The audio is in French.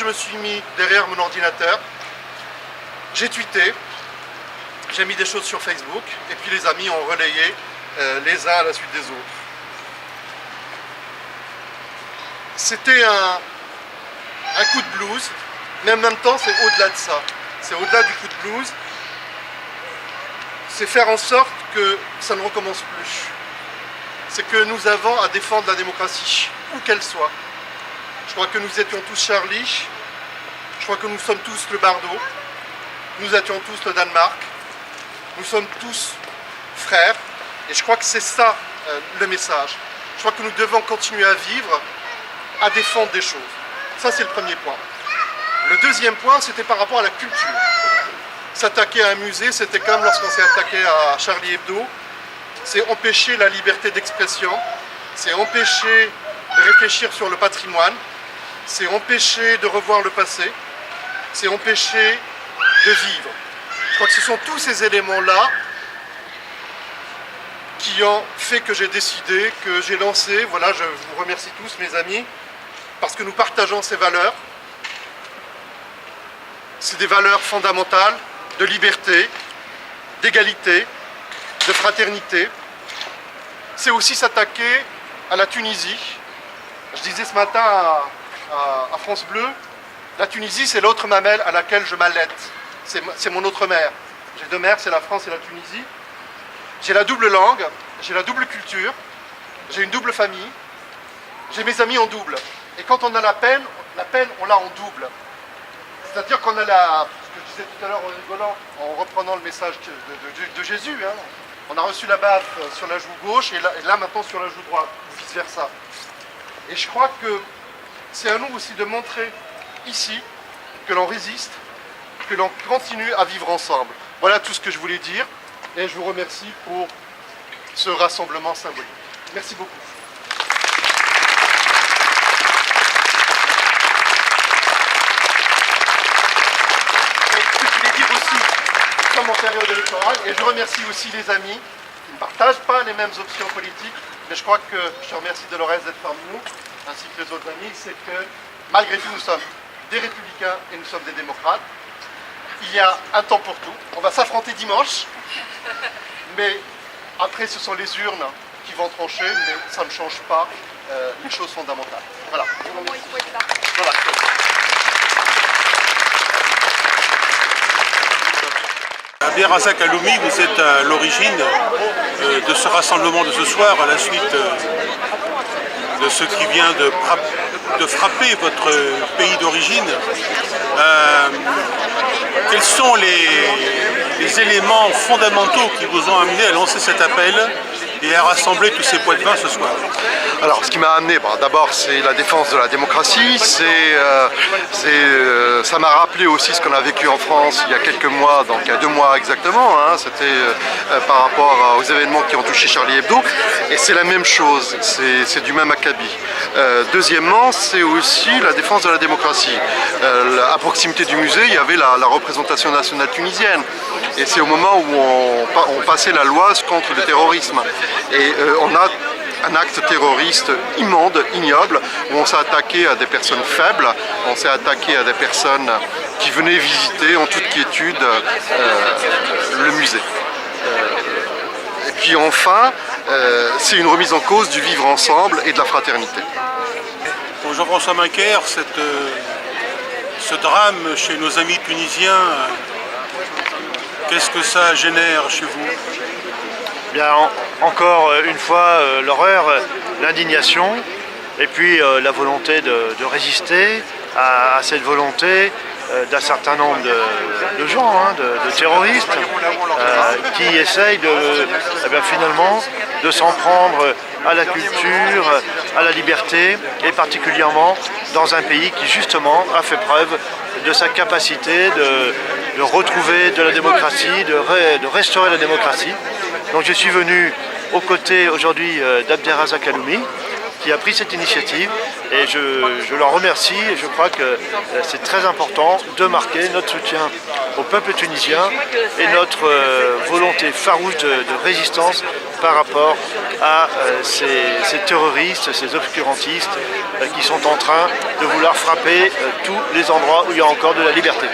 je me suis mis derrière mon ordinateur, j'ai tweeté, j'ai mis des choses sur Facebook, et puis les amis ont relayé les uns à la suite des autres. C'était un coup de blues, mais en même temps c'est au-delà de ça. C'est au-delà du coup de blues, c'est faire en sorte que ça ne recommence plus. C'est que nous avons à défendre la démocratie, où qu'elle soit. Je crois que nous étions tous Charlie, je crois que nous sommes tous le Bardo, nous étions tous le Danemark, nous sommes tous frères, et je crois que c'est ça le message. Je crois que nous devons continuer à vivre, à défendre des choses. Ça, c'est le premier point. Le deuxième point, c'était par rapport à la culture. S'attaquer à un musée, c'était comme lorsqu'on s'est attaqué à Charlie Hebdo, c'est empêcher la liberté d'expression, c'est empêcher de réfléchir sur le patrimoine, c'est empêcher de revoir le passé, c'est empêcher de vivre. Je crois que ce sont tous ces éléments-là qui ont fait que j'ai décidé, que j'ai lancé, voilà, je vous remercie tous mes amis, parce que nous partageons ces valeurs. C'est des valeurs fondamentales de liberté, d'égalité, de fraternité. C'est aussi s'attaquer à la Tunisie. Je disais ce matin à France Bleu, la Tunisie c'est l'autre mamelle à laquelle je m'allaite. C'est mon autre mère. J'ai deux mères, c'est la France et la Tunisie. J'ai la double langue, j'ai la double culture, j'ai une double famille, j'ai mes amis en double. Et quand on a la peine on l'a en double. C'est-à-dire qu'on a ce que je disais tout à l'heure en rigolant, en reprenant le message de Jésus, hein. On a reçu la baffe sur la joue gauche et là maintenant sur la joue droite, ou vice-versa. Et je crois que c'est à nous aussi de montrer ici que l'on résiste, que l'on continue à vivre ensemble. Voilà tout ce que je voulais dire et je vous remercie pour ce rassemblement symbolique. Merci beaucoup. En période électorale, et je remercie aussi les amis qui ne partagent pas les mêmes options politiques, mais je crois que je remercie Dolores d'être parmi nous, ainsi que les autres amis, c'est que malgré tout nous sommes des républicains et nous sommes des démocrates. Il y a un temps pour tout, on va s'affronter dimanche, mais après ce sont les urnes qui vont trancher, mais ça ne change pas une chose fondamentale. Voilà. Voilà. Abderrazak Aloumi, vous êtes à l'origine de ce rassemblement de ce soir, à la suite de ce qui vient de frapper votre pays d'origine. Quels sont les éléments fondamentaux qui vous ont amené à lancer cet appel et à rassembler tous ces points de vin ce soir? Alors, ce qui m'a amené, d'abord, c'est la défense de la démocratie. Ça m'a rappelé aussi ce qu'on a vécu en France il y a quelques mois, donc il y a 2 mois exactement. Hein, c'était par rapport aux événements qui ont touché Charlie Hebdo. Et c'est la même chose, c'est du même acabit. Deuxièmement, c'est aussi la défense de la démocratie. À proximité du musée, il y avait la représentation nationale tunisienne. Et c'est au moment où on passait la loi contre le terrorisme. Et on a un acte terroriste immonde, ignoble, où on s'est attaqué à des personnes faibles, on s'est attaqué à des personnes qui venaient visiter en toute quiétude le musée. Et puis enfin, c'est une remise en cause du vivre ensemble et de la fraternité. Pour Jean-François Macaire, ce drame chez nos amis tunisiens, qu'est-ce que ça génère chez vous? Bien, encore une fois, l'horreur, l'indignation, et puis la volonté de résister à cette volonté d'un certain nombre de gens, hein, de terroristes, qui essayent finalement de s'en prendre à la culture, à la liberté, et particulièrement dans un pays qui justement a fait preuve de sa capacité de retrouver de la démocratie, de restaurer la démocratie. Donc je suis venu aux côtés aujourd'hui d'Abderrazak Aloumi, qui a pris cette initiative, et je l'en remercie, et je crois que c'est très important de marquer notre soutien au peuple tunisien et notre volonté farouche de résistance par rapport à ces terroristes, ces obscurantistes qui sont en train de vouloir frapper tous les endroits où il y a encore de la liberté.